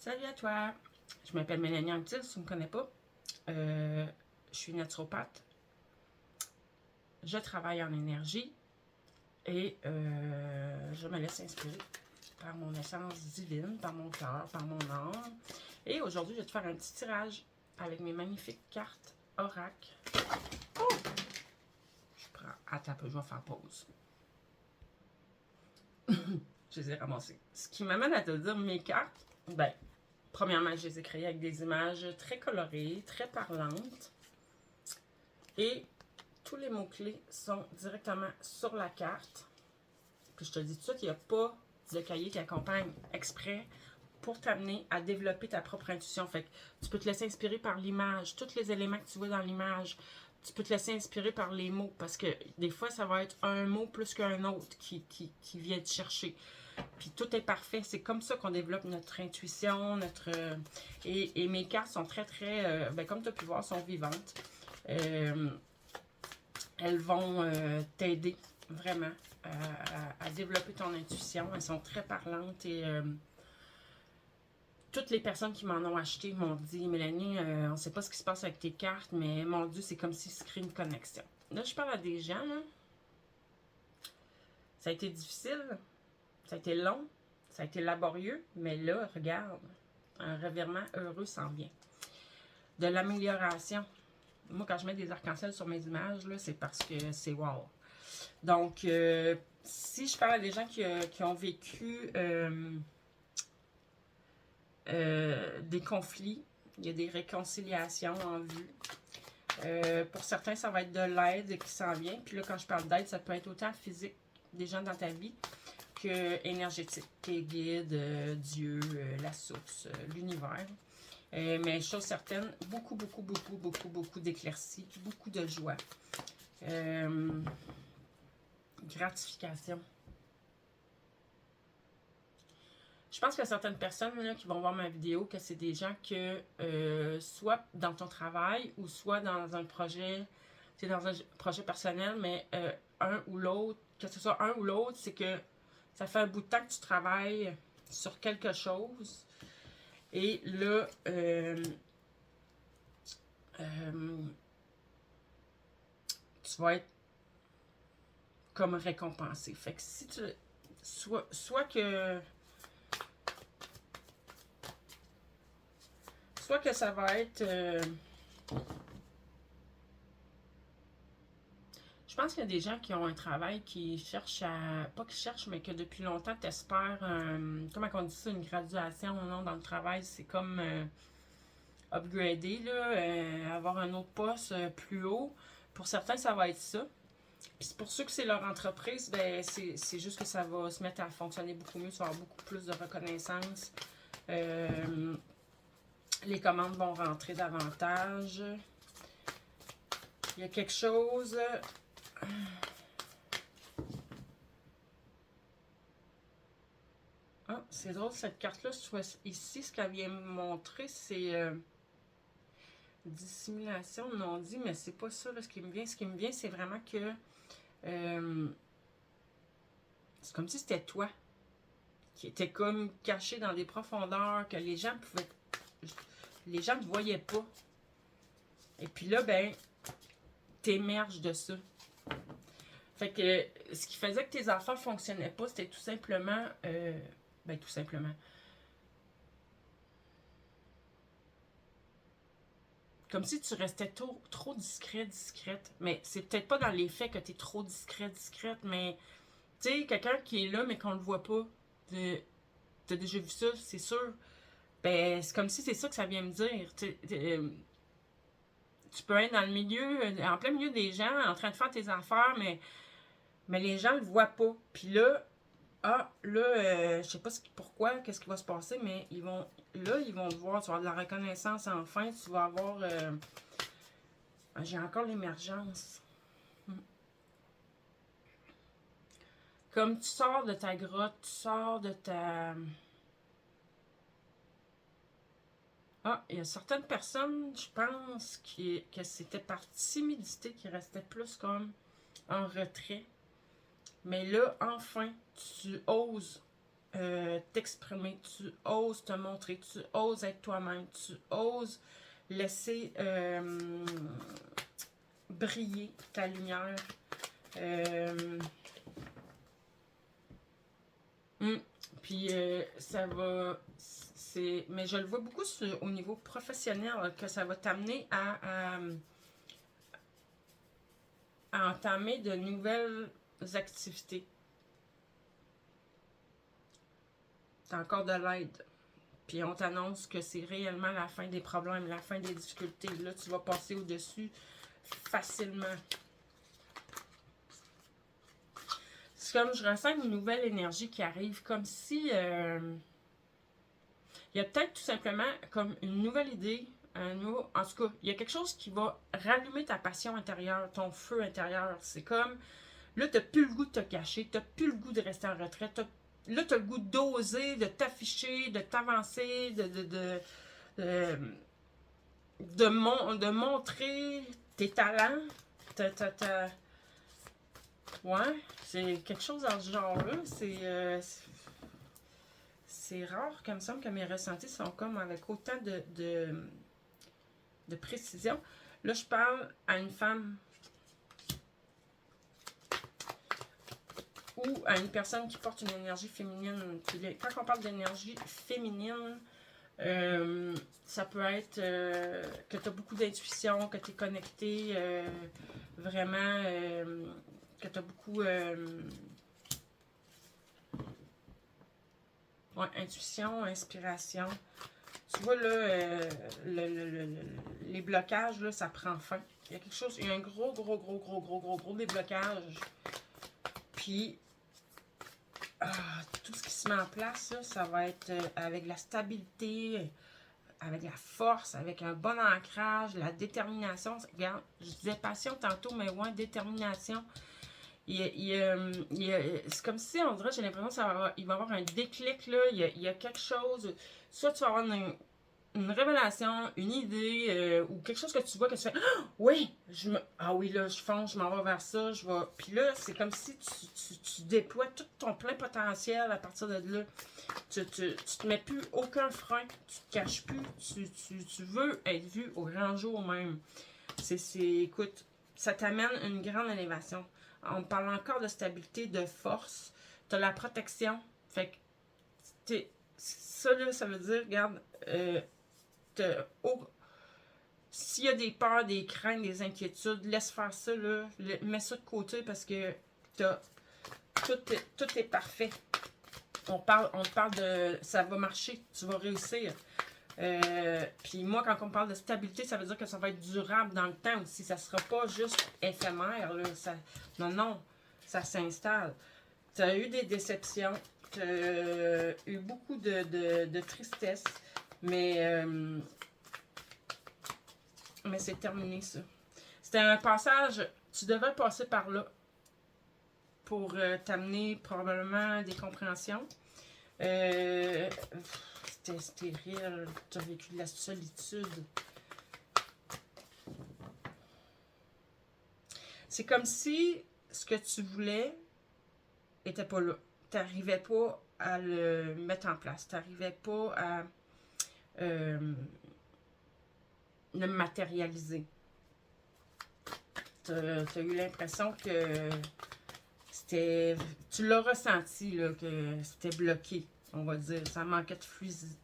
Salut à toi! Je m'appelle Mélanie Anctil, si tu ne me connais pas. Je suis naturopathe. Je travaille en énergie et je me laisse inspirer par mon essence divine, par mon cœur, par mon âme. Et aujourd'hui, je vais te faire un petit tirage avec mes magnifiques cartes Oracle. Oh! Je prends. Attends un peu, je vais faire pause. Je les ai ramassées. Ce qui m'amène à te dire mes cartes, ben, premièrement, je les ai créées avec des images très colorées, très parlantes. Et tous les mots-clés sont directement sur la carte. Puis je te dis tout de suite, il n'y a pas de cahier qui accompagne exprès pour t'amener à développer ta propre intuition. Fait que tu peux te laisser inspirer par l'image, tous les éléments que tu vois dans l'image. Tu peux te laisser inspirer par les mots, parce que des fois, ça va être un mot plus qu'un autre qui vient te chercher. Puis tout est parfait. C'est comme ça qu'on développe notre intuition, et mes cartes sont très, très, comme tu as pu voir, sont vivantes. Elles vont t'aider vraiment à développer ton intuition. Elles sont très parlantes et toutes les personnes qui m'en ont acheté m'ont dit « Mélanie, on ne sait pas ce qui se passe avec tes cartes, mais mon Dieu, c'est comme s'il se crée une connexion. » Là, je parle à des gens, là. Ça a été difficile, ça a été long, ça a été laborieux, mais là, regarde, un revirement heureux s'en vient. De l'amélioration. Moi, quand je mets des arcs-en-ciel sur mes images, c'est parce que c'est wow. Donc, si je parle à des gens qui ont vécu des conflits, il y a des réconciliations en vue. Pour certains, ça va être de l'aide qui s'en vient. Puis là, quand je parle d'aide, ça peut être autant physique, des gens dans ta vie, que énergétique, tes guides, Dieu, la source, l'univers. Mais chose certaine, beaucoup d'éclaircies, beaucoup de joie. Gratification. Je pense qu'il y a certaines personnes là, qui vont voir ma vidéo, que c'est des gens que, soit dans ton travail, ou soit dans un projet, c'est dans un projet personnel, mais un ou l'autre, que ce soit un ou l'autre, c'est que ça fait un bout de temps que tu travailles sur quelque chose, et là, tu vas être comme récompensé. Fait que si tu... Soit que ça va être... je pense qu'il y a des gens qui ont un travail qui cherchent à... Pas qui cherchent, mais que depuis longtemps, tu espères... comment on dit ça? Une graduation ou non dans le travail. C'est comme upgrader, là, avoir un autre poste plus haut. Pour certains, ça va être ça. Puis pour ceux que c'est leur entreprise, ben c'est juste que ça va se mettre à fonctionner beaucoup mieux. Tu vas avoir beaucoup plus de reconnaissance. Les commandes vont rentrer davantage. Il y a quelque chose... Ah, c'est drôle, cette carte-là, ici, ce qu'elle vient me montrer, c'est dissimulation, non dit, mais c'est pas ça, là, ce qui me vient. Ce qui me vient, c'est vraiment que c'est comme si c'était toi qui était comme caché dans des profondeurs, que les gens ne voyaient pas. Et puis là, ben, t'émerges de ça. Fait que ce qui faisait que tes affaires fonctionnaient pas, c'était tout simplement... tout simplement. Comme si tu restais trop discrète. Mais c'est peut-être pas dans les faits que tu es trop discrète, mais tu sais, quelqu'un qui est là, mais qu'on le voit pas. T'as déjà vu ça, c'est sûr. Ben, c'est comme si c'est ça que ça vient me dire. Tu peux être dans le milieu, en plein milieu des gens, en train de faire tes affaires, mais les gens le voient pas. Puis là, je sais pas pourquoi, qu'est-ce qui va se passer, mais ils vont te voir, tu vas avoir de la reconnaissance enfin, tu vas avoir... j'ai encore l'émergence. Comme tu sors de ta grotte, tu sors de ta... Ah, il y a certaines personnes, je pense, que c'était par timidité qui restait plus comme en retrait. Mais là, enfin, tu oses t'exprimer, tu oses te montrer, tu oses être toi-même, tu oses laisser briller ta lumière. Puis ça va... Mais je le vois beaucoup au niveau professionnel, que ça va t'amener à entamer de nouvelles activités. T'as encore de l'aide. Puis on t'annonce que c'est réellement la fin des problèmes, la fin des difficultés. Là, tu vas passer au-dessus facilement. C'est comme je ressens une nouvelle énergie qui arrive, comme si il y a peut-être tout simplement comme une nouvelle idée, en tout cas, il y a quelque chose qui va rallumer ta passion intérieure, ton feu intérieur. C'est comme, là, t'as plus le goût de te cacher, t'as plus le goût de rester en retraite, là, t'as le goût d'oser, de t'afficher, de t'avancer, de montrer tes talents. Ouais, c'est quelque chose dans ce genre-là. C'est rare, comme ça, que mes ressentis sont comme avec autant de précision. Là, je parle à une femme ou à une personne qui porte une énergie féminine. Puis quand on parle d'énergie féminine, ça peut être que tu as beaucoup d'intuition, que tu es connecté vraiment, que tu as beaucoup intuition, inspiration. Tu vois là, les blocages, là, ça prend fin. Il y a quelque chose, il y a un gros déblocage. Puis tout ce qui se met en place, là, ça va être avec la stabilité, avec la force, avec un bon ancrage, la détermination. Regarde, je disais passion tantôt, mais ouais, détermination. C'est comme si, on dirait, j'ai l'impression qu'il va y avoir un déclic, là. Il y a quelque chose. Soit tu vas avoir une révélation, une idée, ou quelque chose que tu vois, que tu fais oui, oui, là, je fonce, je m'en vais vers ça, je vais. Puis là, c'est comme si tu déploies tout ton plein potentiel à partir de là. Tu te mets plus aucun frein, tu te caches plus, tu veux être vu au grand jour même. Écoute, ça t'amène une grande élévation. On parle encore de stabilité, de force. Tu as la protection. Fait que ça, là, ça veut dire, regarde, s'il y a des peurs, des craintes, des inquiétudes, laisse faire ça, là, mets ça de côté parce que tout est parfait. On parle de ça va marcher, tu vas réussir. Puis moi, quand on parle de stabilité, ça veut dire que ça va être durable dans le temps aussi. Ça ne sera pas juste éphémère. Là. Non, ça s'installe. Tu as eu des déceptions, tu as eu beaucoup de tristesse, mais c'est terminé ça. C'était un passage, tu devais passer par là pour t'amener probablement des compréhensions. C'était réel, tu as vécu de la solitude. C'est comme si ce que tu voulais était pas là. Tu n'arrivais pas à le mettre en place. Tu n'arrivais pas à le matérialiser. Tu as eu l'impression que tu l'as ressenti, là, que c'était bloqué, on va dire. Ça manquait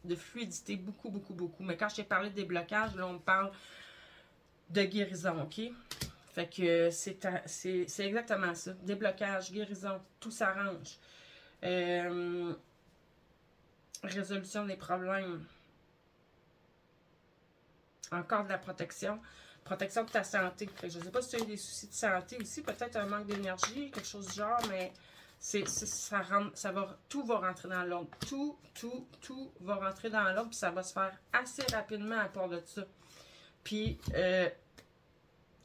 de fluidité, beaucoup. Mais quand je t'ai parlé des blocages, là, on parle de guérison, OK? Fait que c'est exactement ça. Déblocage, guérison, tout s'arrange. Résolution des problèmes. Encore de la protection. Protection de ta santé. Fait que je ne sais pas si tu as eu des soucis de santé aussi, peut-être un manque d'énergie, quelque chose du genre, mais tout va rentrer dans l'ordre. Tout va rentrer dans l'ordre, puis ça va se faire assez rapidement à part de ça. Puis,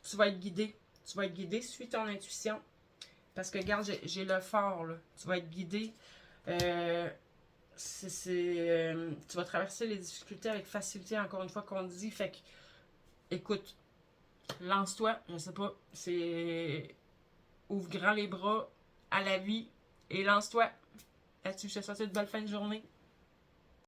tu vas être guidé. Tu vas être guidé, suis ton intuition. Parce que, regarde, j'ai le fort, là. Tu vas être guidé. Tu vas traverser les difficultés avec facilité, encore une fois qu'on dit. Fait que, écoute, lance-toi, je sais pas, ouvre grand les bras à la vie et lance-toi. Là-dessus, je te souhaite une belle fin de journée.